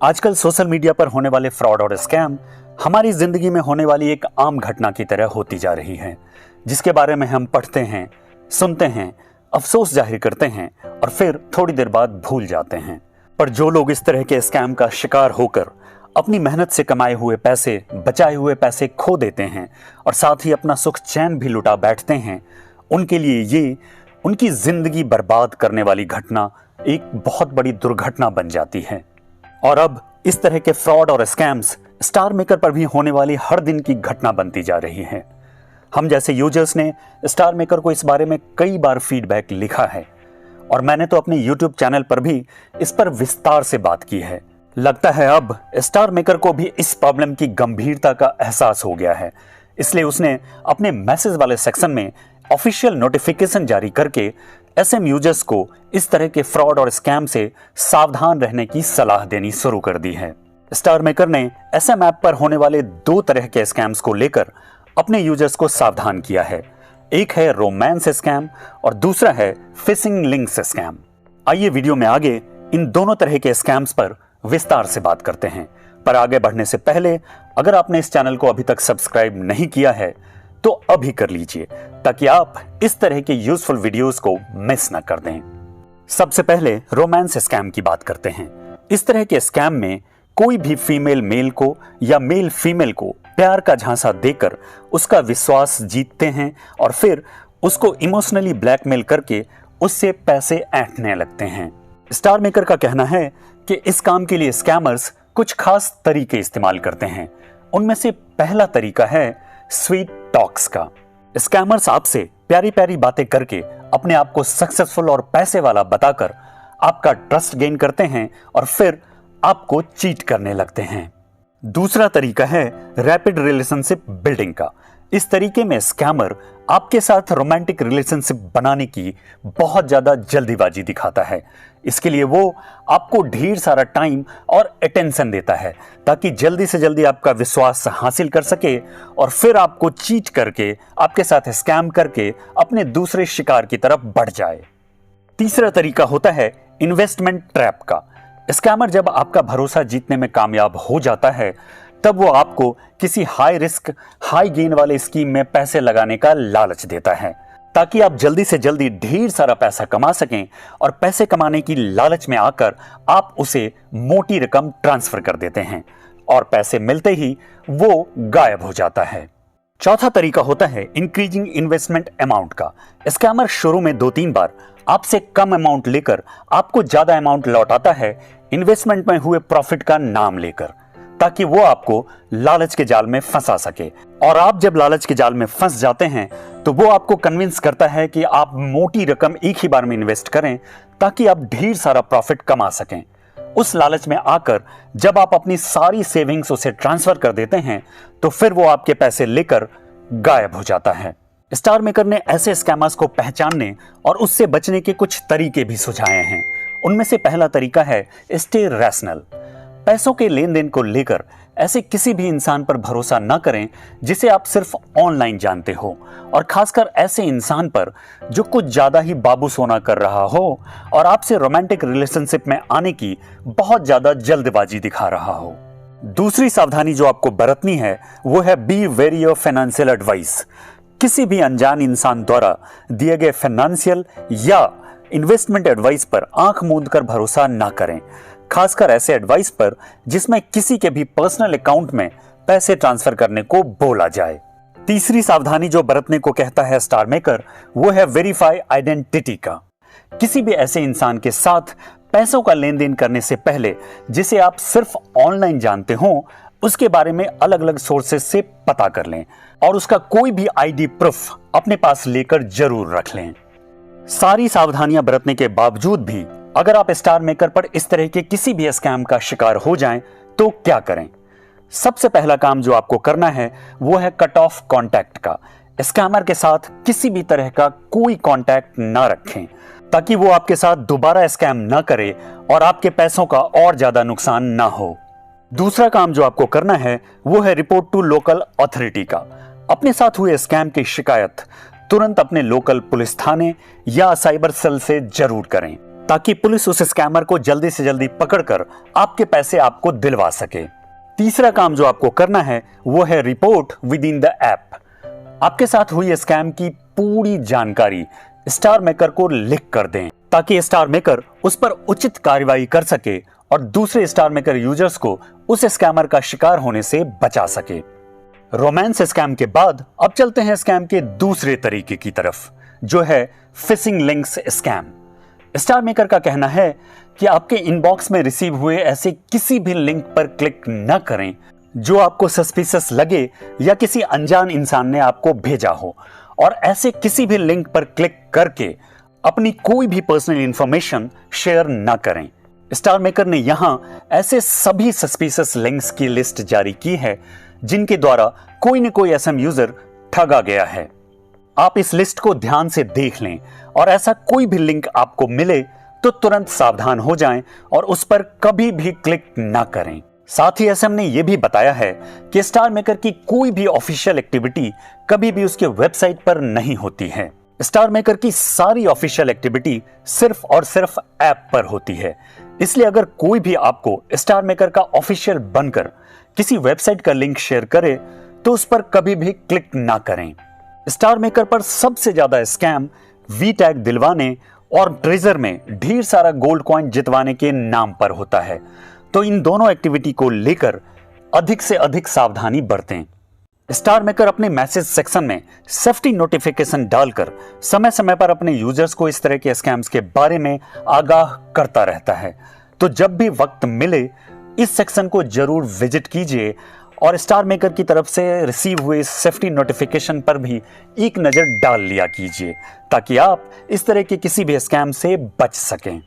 आजकल social media पर होने वाले फ्रॉड और स्कैम हमारी जिंदगी में होने वाली एक आम घटना की तरह होती जा रही है, जिसके बारे में हम पढ़ते हैं, सुनते हैं, अफसोस जाहिर करते हैं और फिर थोड़ी देर बाद भूल जाते हैं। पर जो लोग इस तरह के स्कैम का शिकार होकर अपनी मेहनत से कमाए हुए पैसे, बचाए हुए पैसे खो देते हैं और साथ ही अपना सुख चैन भी लुटा बैठते हैं, उनके लिए ये उनकी जिंदगी बर्बाद करने वाली घटना एक बहुत बड़ी दुर्घटना बन जाती है। और अब इस तरह के फ्रॉड और स्कैम्स स्टार मेकर पर भी होने वाली हर दिन की घटना बनती जा रही है। हम जैसे यूजर्स ने स्टार मेकर को इस बारे में कई बार फीडबैक लिखा है और मैंने तो अपने YouTube चैनल पर भी इस पर विस्तार से बात की है। लगता है अब स्टार मेकर को भी इस प्रॉब्लम की गंभीरता का एहसास हो गया है, इसलिए उसने अपने मैसेज वाले सेक्शन में ऑफिशियल नोटिफिकेशन जारी करके SM यूजर्स को इस तरह के फ्रॉड और स्कैम से सावधान रहने की सलाह देनी शुरू कर दी है। स्टार मेकर ने SM ऐप पर होने वाले दो तरह के स्कैम्स को लेकर अपने यूजर्स को सावधान किया है। एक है रोमांस स्कैम और दूसरा है फिशिंग लिंक्स स्कैम। आइए वीडियो में आगे इन दोनों तरह के स्कैम्स पर विस्तार से बात करते हैं। पर आगे बढ़ने से पहले अगर आपने इस चैनल को अभी तक सब्सक्राइब नहीं किया है तो अभी कर लीजिए, ताकि आप इस तरह के यूजफुल वीडियोस को मिस न कर दें। सबसे पहले रोमांस स्कैम की बात करते हैं। इस तरह के स्कैम में कोई भी फीमेल मेल को या मेल फीमेल को प्यार का झांसा देकर उसका विश्वास जीतते हैं और फिर उसको इमोशनली ब्लैकमेल करके उससे पैसे ऐंठने लगते हैं। स्टार मेकर का कहना है कि इस काम के लिए स्कैमर्स कुछ खास तरीके इस्तेमाल करते हैं। उनमें से पहला तरीका है स्वीट टॉक्स का। स्कैमर्स आपसे प्यारी प्यारी बातें करके अपने आप को सक्सेसफुल और पैसे वाला बताकर आपका ट्रस्ट गेन करते हैं और फिर आपको चीट करने लगते हैं। दूसरा तरीका है रैपिड रिलेशनशिप बिल्डिंग का। इस तरीके में स्कैमर आपके साथ रोमांटिक रिलेशनशिप बनाने की बहुत ज्यादा जल्दीबाजी दिखाता है। इसके लिए वो आपको ढेर सारा टाइम और अटेंशन देता है ताकि जल्दी से जल्दी आपका विश्वास हासिल कर सके और फिर आपको चीट करके, आपके साथ स्कैम करके अपने दूसरे शिकार की तरफ बढ़ जाए। तीसरा तरीका होता है इन्वेस्टमेंट ट्रैप का। स्कैमर जब आपका भरोसा जीतने में कामयाब हो जाता है तब वो आपको किसी हाई रिस्क हाई गेन वाले स्कीम में पैसे लगाने का लालच देता है ताकि आप जल्दी से जल्दी ढेर सारा पैसा कमा सकें और पैसे कमाने की लालच में आकर आप उसे मोटी रकम ट्रांसफर कर देते हैं और पैसे मिलते ही वो गायब हो जाता है। चौथा तरीका होता है इंक्रीजिंग इन्वेस्टमेंट अमाउंट का। स्कैमर शुरू में 2-3 बार आपसे कम अमाउंट लेकर आपको ज्यादा अमाउंट लौटाता है इन्वेस्टमेंट में हुए प्रॉफिट का नाम लेकर, ताकि वो आपको लालच के जाल में फंसा सके। और आप जब लालच के जाल में फंस जाते हैं तो वो आपको कन्विंस करता है कि आप मोटी रकम एक ही बार में इन्वेस्ट करें ताकि आप ढेर सारा प्रॉफिट कमा सकें। उस लालच में आकर जब आप अपनी सारी सेविंग्स उसे ट्रांसफर कर देते हैं तो फिर वो आपके पैसे लेकर गायब हो जाता है। स्टार मेकर ने ऐसे स्कैमर्स को पहचानने और उससे बचने के कुछ तरीके भी सुझाए हैं। उनमें से पहला तरीका है स्टे रैशनल। पैसों के लेन देन को लेकर ऐसे किसी भी इंसान पर भरोसा न करें जिसे आप सिर्फ ऑनलाइन जानते हो, और खासकर ऐसे इंसान पर जो कुछ ज्यादा ही बाबू सोना कर रहा हो और आपसे रोमांटिक रिलेशनशिप में आने की बहुत ज्यादा जल्दबाजी दिखा रहा हो। दूसरी सावधानी जो आपको बरतनी है वो है be very of financial advice. किसी भी अनजान इंसान द्वारा दिए गए फाइनेंशियल या इन्वेस्टमेंट एडवाइस पर आंख मूंद कर भरोसा ना करें, खासकर ऐसे एडवाइस पर जिसमें किसी के भी पर्सनल अकाउंट में पैसे ट्रांसफर करने को बोला जाए। तीसरी सावधानी जो बरतने को कहता है स्टार मेकर वो है वेरीफाई आइडेंटिटी का। किसी भी ऐसे इंसान के साथ पैसों का लेन देन करने से पहले जिसे आप सिर्फ ऑनलाइन जानते हो उसके बारे में अलग अलग सोर्सेस से पता कर लें और उसका कोई भी ID प्रूफ अपने पास लेकर जरूर रख लें। सारी सावधानियां बरतने के बावजूद भी अगर आप स्टार मेकर पर इस तरह के किसी भी स्कैम का शिकार हो जाएं तो क्या करें? सबसे पहला काम जो आपको करना है वो है कट ऑफ कॉन्टैक्ट का। स्कैमर के साथ किसी भी तरह का कोई कॉन्टैक्ट ना रखें ताकि वो आपके साथ दोबारा स्कैम ना करे और आपके पैसों का और ज्यादा नुकसान ना हो। दूसरा काम जो आपको करना है वो है रिपोर्ट टू लोकल अथॉरिटी का। अपने साथ हुए स्कैम की शिकायत तुरंत अपने लोकल पुलिस थाने या साइबर सेल से जरूर करें ताकि पुलिस उस स्कैमर को जल्दी से जल्दी पकड़कर आपके पैसे आपको दिलवा सके। तीसरा काम जो आपको करना है वो है report with in the app. आपके साथ हुई स्कैम की पूरी जानकारी स्टार मेकर को लिख कर दें ताकि स्टार मेकर उस पर उचित कार्रवाई कर सके और दूसरे स्टार मेकर यूजर्स को उस स्कैमर का शिकार होने से बचा सके। रोमांस स्कैम के बाद अब चलते हैं स्कैम के दूसरे तरीके की तरफ, जो है fishing links scam. Star maker का कहना है कि आपके इनबॉक्स में रिसीव हुए ऐसे किसी भी लिंक पर क्लिक न करें जो आपको सस्पिशियस लगे या किसी अनजान इंसान ने आपको भेजा हो, और ऐसे किसी भी लिंक पर क्लिक करके अपनी कोई भी पर्सनल इंफॉर्मेशन शेयर न करें। स्टार मेकर ने यहां ऐसे सभी सस्पिशियस लिंक्स की लिस्ट जारी की है जिनके द्वारा कोई न कोई एसएम यूजर ठगा गया है। आप इस लिस्ट को ध्यान से देख लें और ऐसा कोई भी लिंक आपको मिले तो तुरंत सावधान हो जाएं और उस पर कभी भी क्लिक ना करें। साथ ही एसएम ने यह भी बताया है कि स्टार मेकर की कोई भी ऑफिशियल एक्टिविटी कभी भी उसके वेबसाइट पर नहीं होती है। स्टार मेकर की सारी ऑफिशियल एक्टिविटी सिर्फ और सिर्फ ऐप पर होती है। इसलिए अगर कोई भी आपको स्टार मेकर का ऑफिशियल बनकर किसी वेबसाइट का लिंक शेयर करे तो उस पर कभी भी क्लिक ना करें। स्टार मेकर पर सबसे ज्यादा स्कैम वी टैग दिलवाने और ट्रेजर में ढेर सारा गोल्ड कॉइन जितवाने के नाम पर होता है, तो इन दोनों एक्टिविटी को लेकर अधिक से अधिक सावधानी बरतें। स्टार मेकर अपने मैसेज सेक्शन में सेफ्टी नोटिफिकेशन डालकर समय समय पर अपने यूजर्स को इस तरह के स्कैम्स के बारे में आगाह करता रहता है, तो जब भी वक्त मिले इस सेक्शन को जरूर विजिट कीजिए और स्टार मेकर की तरफ से रिसीव हुए सेफ्टी नोटिफिकेशन पर भी एक नजर डाल लिया कीजिए ताकि आप इस तरह के किसी भी स्कैम से बच सकें।